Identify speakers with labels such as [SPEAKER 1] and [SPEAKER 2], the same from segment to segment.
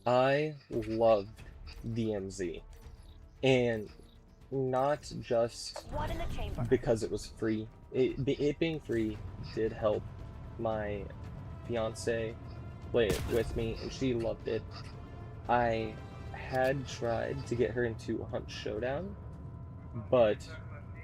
[SPEAKER 1] I loved DMZ, and not just
[SPEAKER 2] One in the chamber.
[SPEAKER 1] because it was free. It being free did help my fiance play it with me, and she loved it. I had tried to get her into Hunt Showdown, but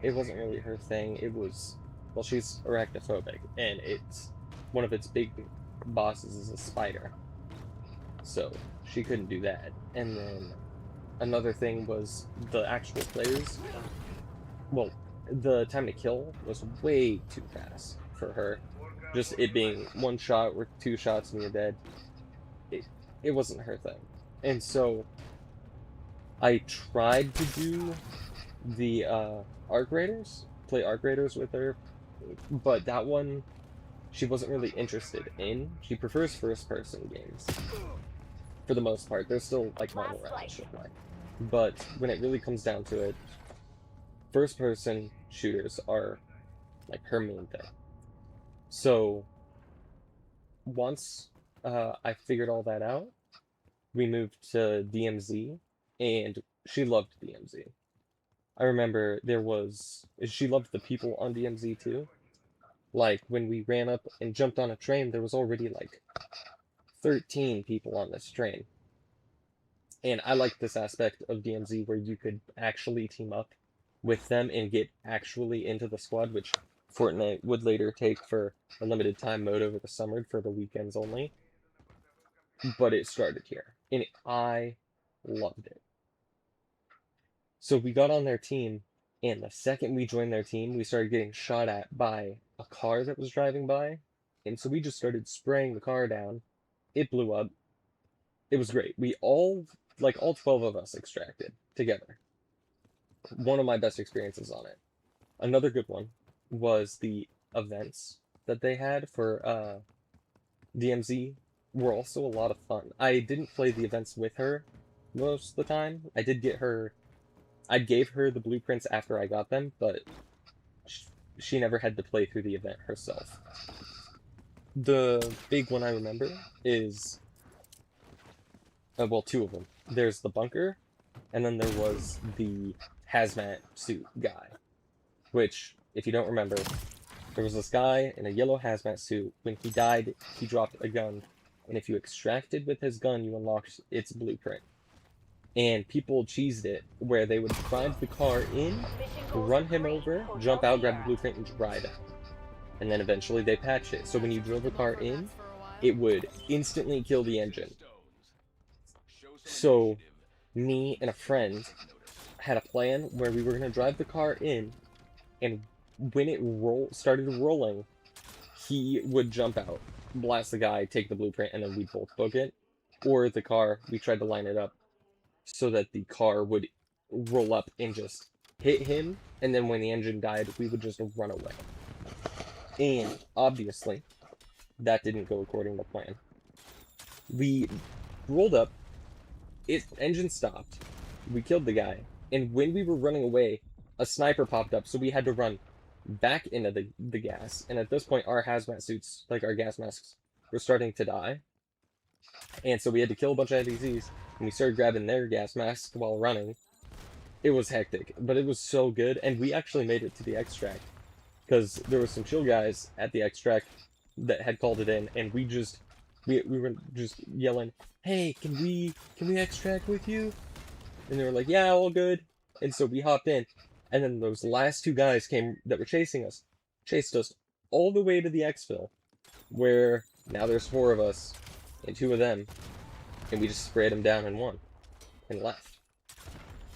[SPEAKER 1] it wasn't really her thing. It was, well, she's arachnophobic, and it's one of its big bosses is a spider, so she couldn't do that. And then another thing was the actual players. Well, the time to kill was way too fast for her. Just it being one shot or two shots and you're dead. It, it wasn't her thing. And so I tried to do the Arc Raiders, play Arc Raiders with her, but that one she wasn't really interested in. She prefers first person games for the most part. There's still like model
[SPEAKER 2] Last
[SPEAKER 1] rounds
[SPEAKER 2] flight.
[SPEAKER 1] she'll play. But when it really comes down to it, first person shooters are like her main thing. So once I figured all that out, we moved to DMZ, and she loved DMZ. I remember she loved the people on DMZ too. Like when we ran up and jumped on a train, there was already like 13 people on this train. And I like this aspect of DMZ where you could actually team up with them and get actually into the squad, which Fortnite would later take for a limited time mode over the summer for the weekends only. But it started here, and I loved it. So we got on their team, and the second we joined their team, we started getting shot at by a car that was driving by. And so we just started spraying the car down. It blew up. It was great. We all, like all 12 of us, extracted together. One of my best experiences on it. Another good one was the events that they had for DMZ were also a lot of fun. I didn't play the events with her most of the time. I gave her the blueprints after I got them, but she never had to play through the event herself. The big one I remember is, well, two of them. There's the bunker, and then there was the hazmat suit guy, which, if you don't remember, there was this guy in a yellow hazmat suit. When he died, he dropped a gun, and if you extracted with his gun, you unlocked its blueprint. And people cheesed it, where they would drive the car in,
[SPEAKER 2] Mission goals
[SPEAKER 1] run
[SPEAKER 2] are
[SPEAKER 1] him
[SPEAKER 2] great.
[SPEAKER 1] over,
[SPEAKER 2] Hotel
[SPEAKER 1] jump out, grab the
[SPEAKER 2] Sierra.
[SPEAKER 1] blueprint, and drive out. And then eventually they patched it. So when you drove a car in, it would instantly kill the engine. So me and a friend had a plan where we were going to drive the car in, and when it started rolling, he would jump out, blast the guy, take the blueprint, and then we'd both book it. Or the car, we tried to line it up so that the car would roll up and just hit him, and then when the engine died, we would just run away. And obviously, that didn't go according to plan. We rolled up, its engine stopped, we killed the guy, and when we were running away, a sniper popped up, so we had to run back into the gas. And at this point, our hazmat suits, like our gas masks, were starting to die. And so we had to kill a bunch of NPCs, and we started grabbing their gas masks while running. It was hectic, but it was so good, and we actually made it to the extract, because there were some chill guys at the extract that had called it in, and we were just yelling, "Hey, can we extract with you?" And they were like, "Yeah, all good." And so we hopped in, and then those last two guys came that were chased us all the way to the exfil, where now there's four of us and two of them, and we just sprayed them down and won and left.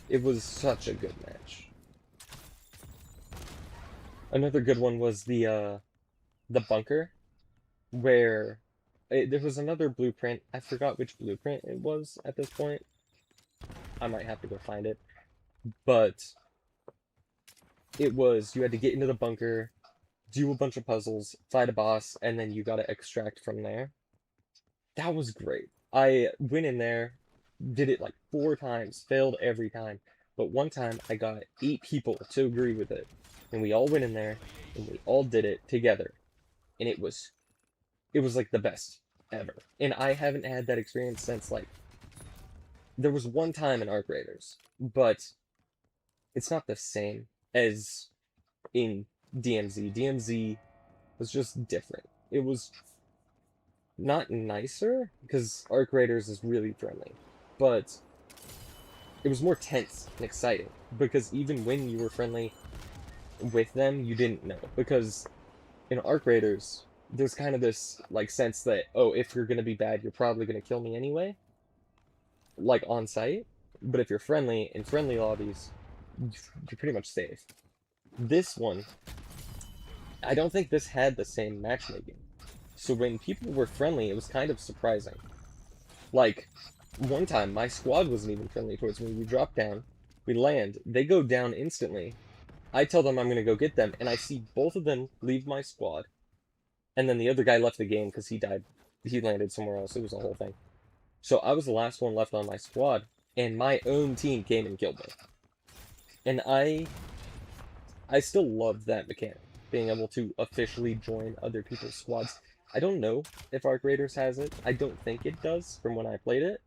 [SPEAKER 1] It was such a good match. Another good one was the bunker, where there was another blueprint. I forgot which blueprint it was at this point. I might have to go find it. But it was, you had to get into the bunker, do a bunch of puzzles, fight a boss, and then you gotta extract from there. That was great. I went in there, did it like 4 times, failed every time. But one time I got 8 people to agree with it. And we all went in there, and we all did it together. And it was like the best ever. And I haven't had that experience since like there was one time in Arc Raiders, but it's not the same as in DMZ. DMZ was just different. It was not nicer, because Arc Raiders is really friendly, but it was more tense and exciting, because even when you were friendly with them, you didn't know. Because in Arc Raiders, there's kind of this like sense that, oh, if you're gonna be bad, you're probably gonna kill me anyway, like on sight. But if you're friendly in friendly lobbies, you're pretty much safe. This one, I don't think this had the same matchmaking. So when people were friendly, it was kind of surprising. Like, one time, my squad wasn't even friendly towards me. We drop down, we land, they go down instantly. I tell them I'm gonna go get them, and I see both of them leave my squad. And then the other guy left the game because he died. He landed somewhere else. It was a whole thing. So I was the last one left on my squad, and my own team came and killed me. And I still love that mechanic, being able to officially join other people's squads. I don't know if Arc Raiders has it. I don't think it does from when I played it.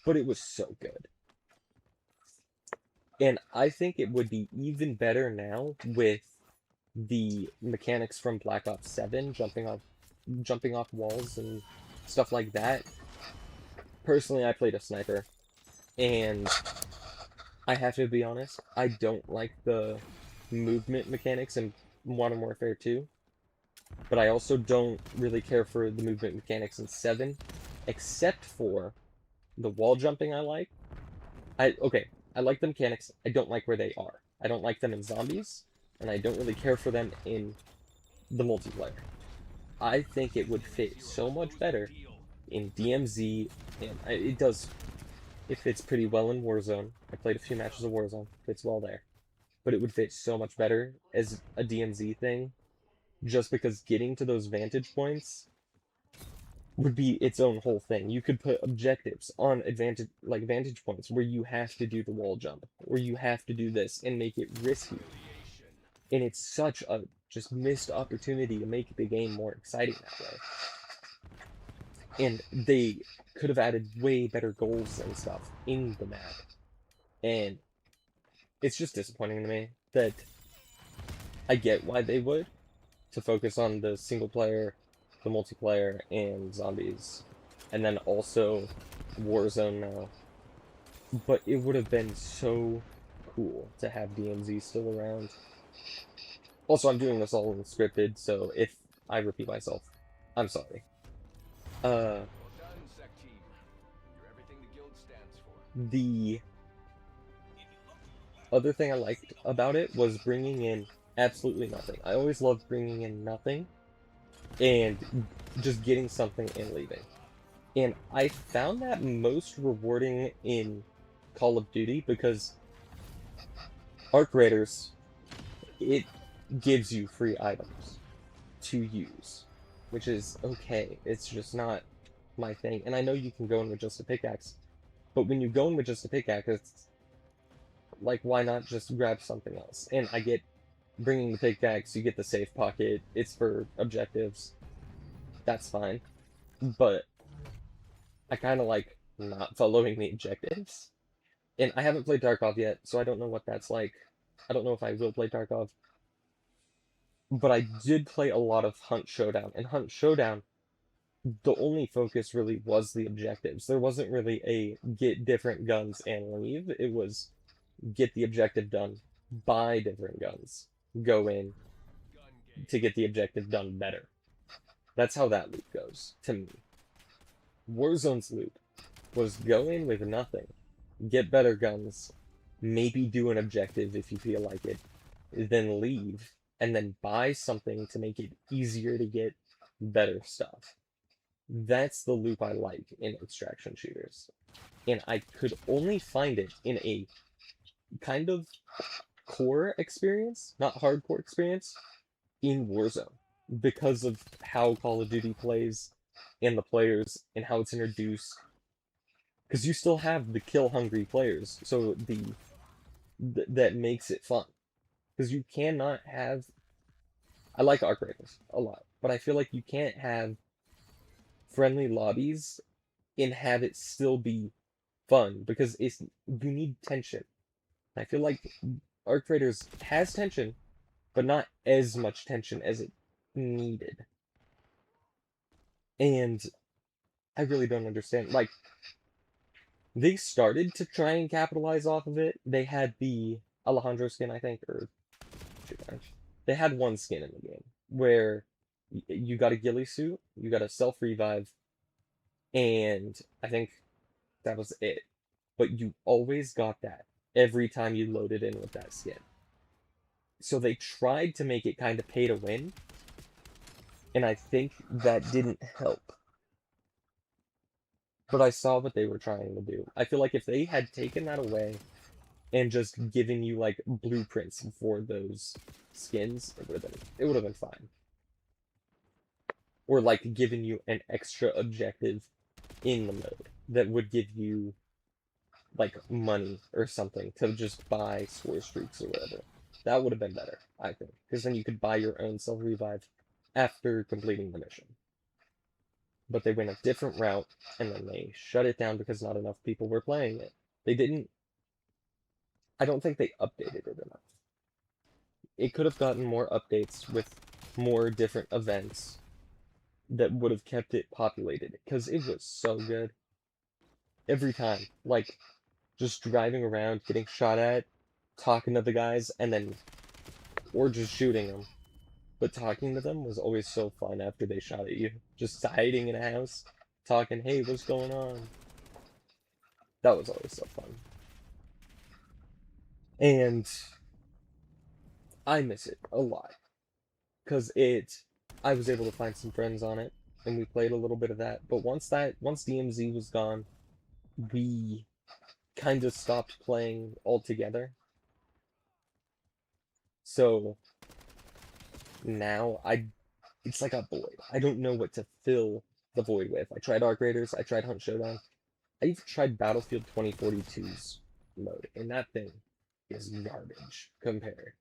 [SPEAKER 1] But it was so good. And I think it would be even better now with the mechanics from Black Ops 7, jumping off walls and stuff like that. Personally, I played a sniper, and I have to be honest, I don't like the movement mechanics in Modern Warfare 2, but I also don't really care for the movement mechanics in 7, except for the wall jumping I like. Okay, I like the mechanics, I don't like where they are. I don't like them in zombies, and I don't really care for them in the multiplayer. I think it would fit so much better in DMZ, and it fits pretty well in Warzone. I played a few matches of Warzone, fits well there. But it would fit so much better as a DMZ thing, just because getting to those vantage points would be its own whole thing. You could put objectives on vantage points where you have to do the wall jump, or you have to do this, and make it risky. And it's such a just missed opportunity to make the game more exciting that way. And they could have added way better goals and stuff in the map. And it's just disappointing to me that I get why they would, to focus on the single player, the multiplayer, and zombies. And then also Warzone now. But it would have been so cool to have DMZ still around. Also, I'm doing this all unscripted, so if I repeat myself, I'm sorry. The other thing I liked about it was bringing in absolutely nothing. I always loved bringing in nothing and just getting something and leaving. And I found that most rewarding in Call of Duty because Arc Raiders, it gives you free items to use, which is okay. It's just not my thing. And I know you can go in with just a pickaxe, but when you go in with just a pickaxe, it's like, why not just grab something else? And I get bringing the pickaxe, you get the safe pocket, it's for objectives, that's fine. But I kind of like not following the objectives. And I haven't played Tarkov yet, so I don't know what that's like. I don't know if I will play Tarkov. But I did play a lot of Hunt Showdown, and Hunt Showdown, the only focus really was the objectives. There wasn't really a get different guns and leave. It was get the objective done, buy different guns, go in to get the objective done better. That's how that loop goes, to me. Warzone's loop was go in with nothing, get better guns, maybe do an objective if you feel like it, then leave, and then buy something to make it easier to get better stuff. That's the loop I like in extraction shooters. And I could only find it in a kind of core experience, not hardcore experience, in Warzone. Because of how Call of Duty plays, and the players, and how it's introduced. Because you still have the kill-hungry players, so that makes it fun. Because you cannot have... I like Arc Raiders a lot, but I feel like you can't have friendly lobbies and have it still be fun, because you need tension. I feel like Arc Raiders has tension, but not as much tension as it needed. And I really don't understand. Like, they started to try and capitalize off of it. They had the Alejandro skin, I think, or they had one skin in the game where you got a ghillie suit, you got a self revive, and I think that was it. But you always got that every time you loaded in with that skin. So they tried to make it kind of pay to win, and I think that didn't help. But I saw what they were trying to do. I feel like if they had taken that away and just given you like blueprints for those skins, it would have been fine. Or like giving you an extra objective in the mode that would give you like money or something to just buy score streaks or whatever. That would have been better, I think, because then you could buy your own self revive after completing the mission. But they went a different route, and then they shut it down because not enough people were playing it. They didn't. I don't think they updated it enough. It could have gotten more updates with more different events that would have kept it populated, because it was so good. Every time, like, just driving around, getting shot at, talking to the guys, and then, or just shooting them. But talking to them was always so fun after they shot at you. Just hiding in a house, talking, hey, what's going on? That was always so fun. And I miss it a lot. Because I was able to find some friends on it, and we played a little bit of that. But once DMZ was gone, we kind of stopped playing altogether. So now it's like a void. I don't know what to fill the void with. I tried Arc Raiders, I tried Hunt Showdown, I even tried Battlefield 2042's mode, and that thing is garbage compared.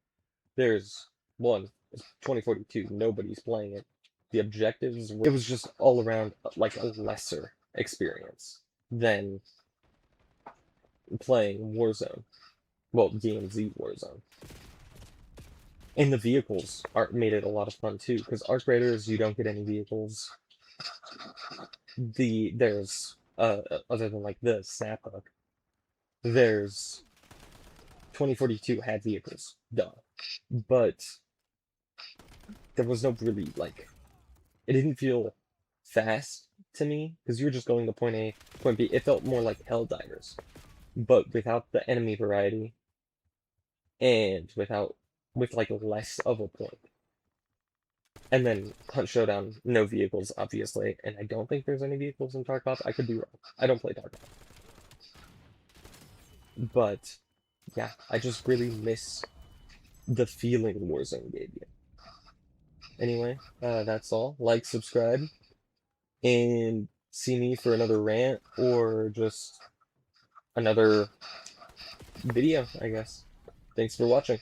[SPEAKER 1] There's one, 2042, nobody's playing it. The objectives it was just all around like a lesser experience than playing Warzone. Well, DMZ Warzone. And the vehicles made it a lot of fun too, because Arc Raiders, you don't get any vehicles. There's other than like the snap hook, there's 2042 had vehicles, duh, but there was no really like, it didn't feel fast to me because you were just going to point A, point B. It felt more like Helldivers, but without the enemy variety and with like less of a point. And then Hunt Showdown, no vehicles, obviously, and I don't think there's any vehicles in Tarkov. I could be wrong. I don't play Tarkov. But, yeah, I just really miss the feeling Warzone gave you. Anyway, that's all. Like, subscribe, and see me for another rant, or just another video, I guess. Thanks for watching.